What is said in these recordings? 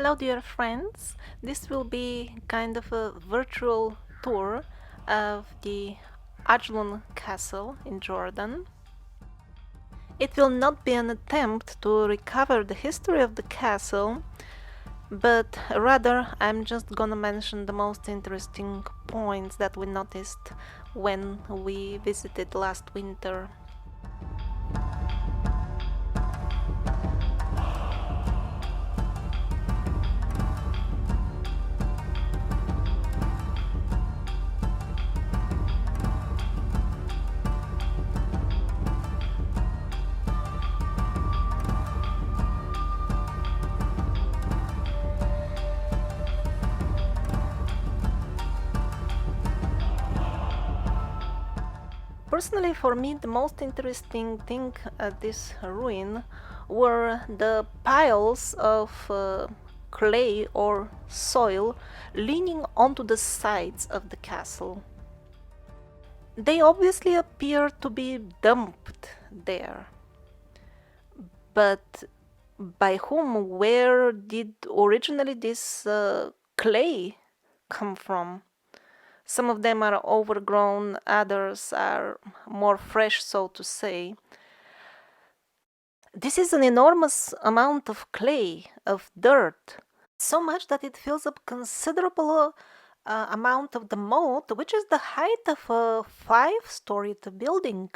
Hello, dear friends. This will be kind of a virtual tour of the Ajlun castle in Jordan. It will not be an attempt to recover the history of the castle, but rather I'm just gonna mention the most interesting points that we noticed when we visited last winter. Personally, for me, the most interesting thing at this ruin were the piles of clay or soil leaning onto the sides of the castle. They obviously appear to be dumped there. But by whom? Where did originally this clay come from? Some of them are overgrown, others are more fresh, so to say. This is an enormous amount of clay, of dirt, so much that it fills up considerable amount of the moat, which is the height of a 5-storied building.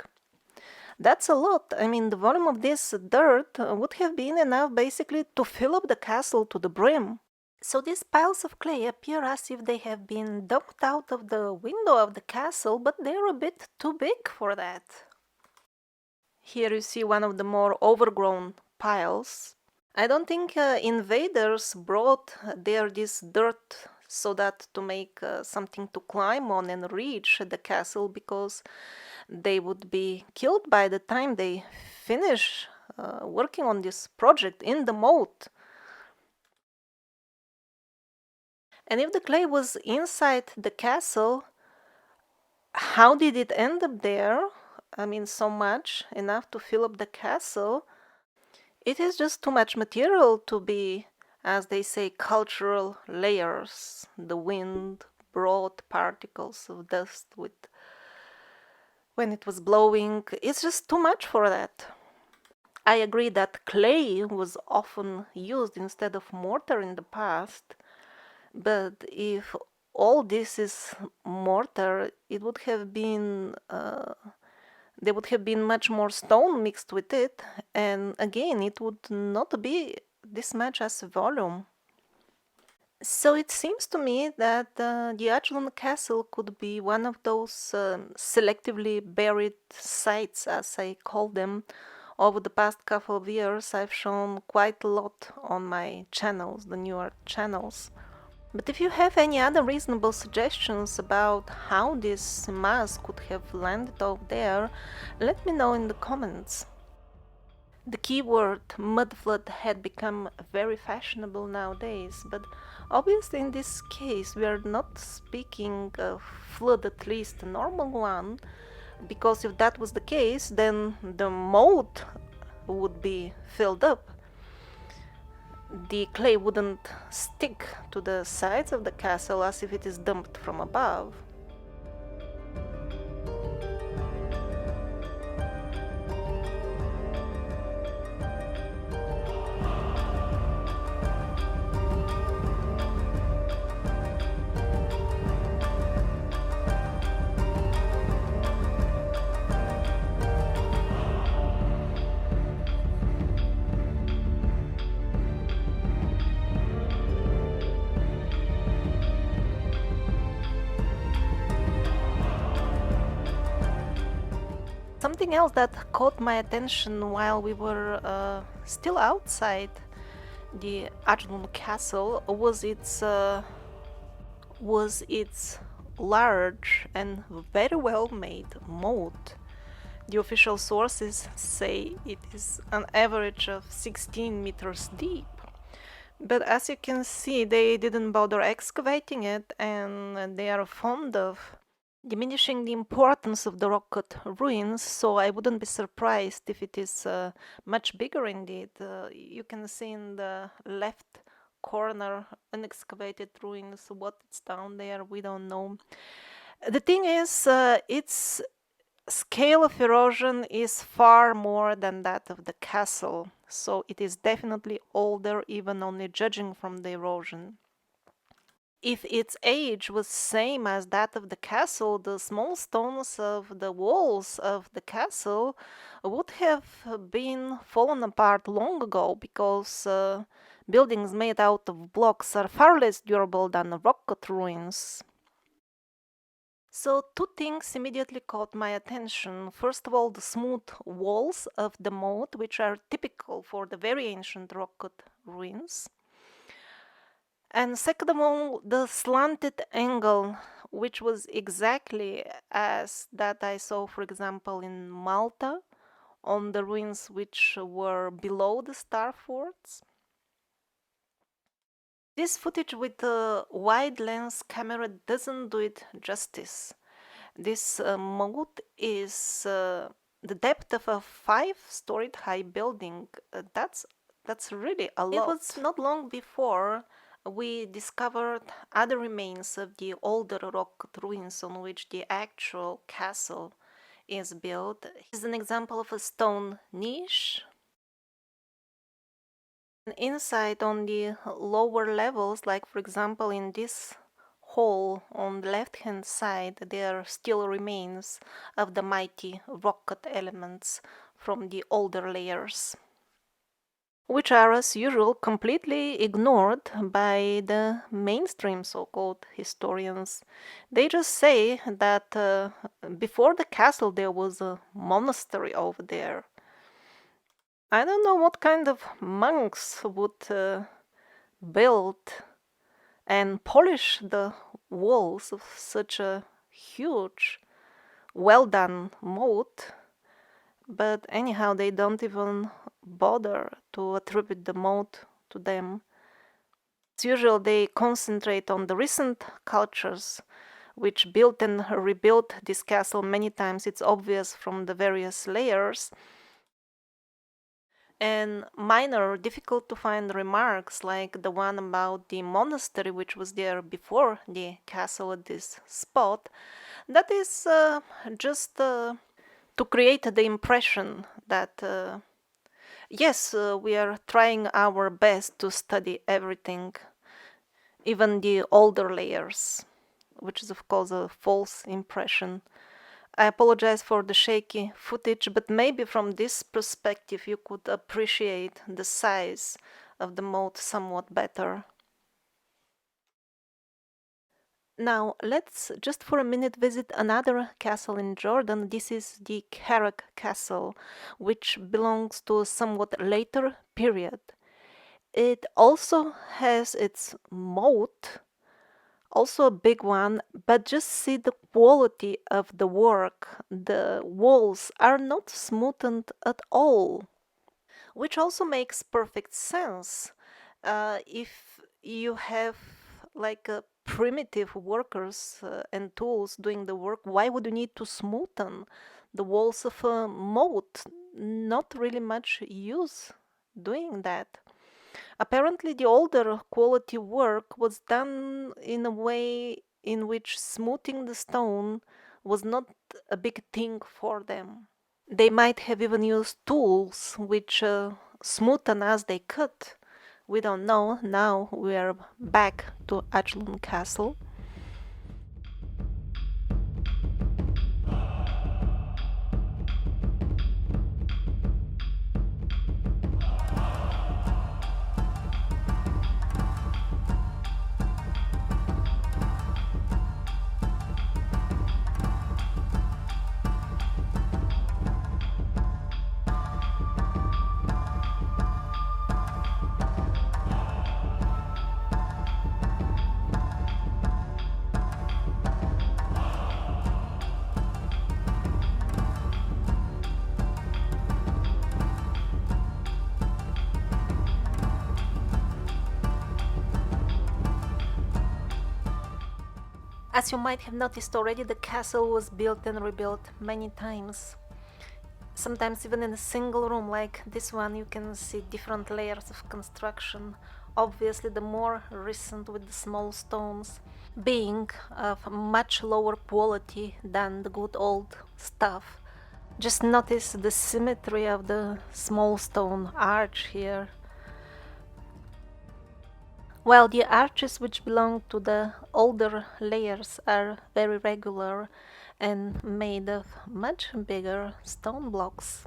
That's a lot. I mean, the volume of this dirt would have been enough basically to fill up the castle to the brim. So these piles of clay appear as if they have been dumped out of the window of the castle, but they're a bit too big for that. Here you see one of the more overgrown piles. I don't think invaders brought there this dirt so that to make something to climb on and reach the castle, because they would be killed by the time they finish working on this project in the moat. And if the clay was inside the castle, how did it end up there? I mean, so much, enough to fill up the castle. It is just too much material to be, as they say, cultural layers. The wind brought particles of dust with when it was blowing. It's just too much for that. I agree that clay was often used instead of mortar in the past, but if all this is mortar, it would have been there would have been much more stone mixed with it, and again, it would not be this much as volume. So it seems to me that the Ajlun castle could be one of those selectively buried sites, as I call them. Over the past couple of years, I've shown quite a lot on my channels, the newer channels. But if you have any other reasonable suggestions about how this mass could have landed over there, let me know in the comments. The keyword Mudflood had become very fashionable nowadays, but obviously in this case we are not speaking of flood, at least a normal one, because if that was the case, then the moat would be filled up. The clay wouldn't stick to the sides of the castle as if it is dumped from above. Something else that caught my attention while we were still outside the Ajlun castle was its large and very well made moat. The official sources say it is an average of 16 meters deep. But as you can see, they didn't bother excavating it, and they are fond of diminishing the importance of the rock-cut ruins, so I wouldn't be surprised if it is much bigger indeed. You can see in the left corner, unexcavated ruins. What's down there, we don't know. The thing is, its scale of erosion is far more than that of the castle, so it is definitely older, even only judging from the erosion. If its age was same as that of the castle, the small stones of the walls of the castle would have been fallen apart long ago, because buildings made out of blocks are far less durable than rock-cut ruins. So two things immediately caught my attention. First of all, the smooth walls of the moat, which are typical for the very ancient rock-cut ruins. And second of all, the slanted angle, which was exactly as that I saw, for example, in Malta, on the ruins which were below the star forts. This footage with a wide lens camera doesn't do it justice. This moat is the depth of a 5-storied high building. That's really a lot. It was not long before we discovered other remains of the older rock ruins on which the actual castle is built. This is an example of a stone niche. Inside, on the lower levels, like for example in this hole on the left hand side, there still remains of the mighty rock-cut elements from the older layers, which are as usual completely ignored by the mainstream so-called historians. They just say that before the castle there was a monastery over there. I don't know what kind of monks would build and polish the walls of such a huge, well-done moat, but anyhow, they don't even bother to attribute the moat to them. As usual, they concentrate on the recent cultures which built and rebuilt this castle many times. It's obvious from the various layers. And minor, difficult to find remarks, like the one about the monastery which was there before the castle at this spot, that is just to create the impression that yes, we are trying our best to study everything, even the older layers, which is of course a false impression. I apologize for the shaky footage, but maybe from this perspective you could appreciate the size of the moat somewhat better. Now let's just for a minute visit another castle in Jordan. This is the Karak Castle, which belongs to a somewhat later period. It also has its moat, also a big one, but just see the quality of the work. The walls are not smoothened at all, which also makes perfect sense. If you have like a primitive workers and tools doing the work, why would you need to smoothen the walls of a moat? Not really much use doing that. Apparently, the older quality work was done in a way in which smoothing the stone was not a big thing for them. They might have even used tools which smoothen as they could. We don't know. Now we are back to Ajlun Castle. As you might have noticed already, the castle was built and rebuilt many times. Sometimes even in a single room like this one, you can see different layers of construction obviously the more recent with the small stones being of much lower quality than the good old stuff. Just notice the symmetry of the small stone arch here. While the arches which belong to the older layers are very regular and made of much bigger stone blocks.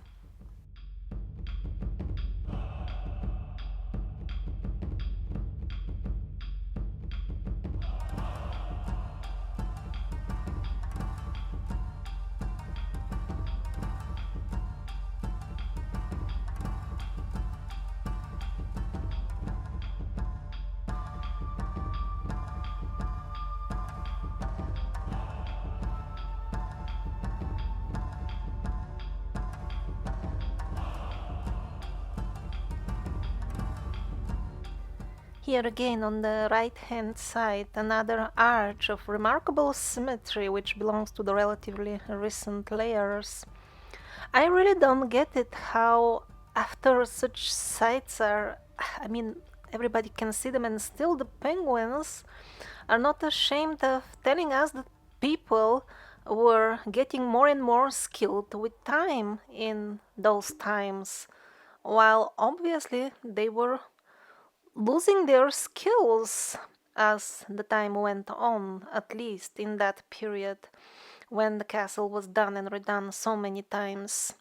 Here again on the right hand side, another arch of remarkable symmetry which belongs to the relatively recent layers. I really don't get it how, after such sites are, I mean, everybody can see them, and still the penguins are not ashamed of telling us that people were getting more and more skilled with time in those times, while obviously they were losing their skills as the time went on, at least in that period when the castle was done and redone so many times.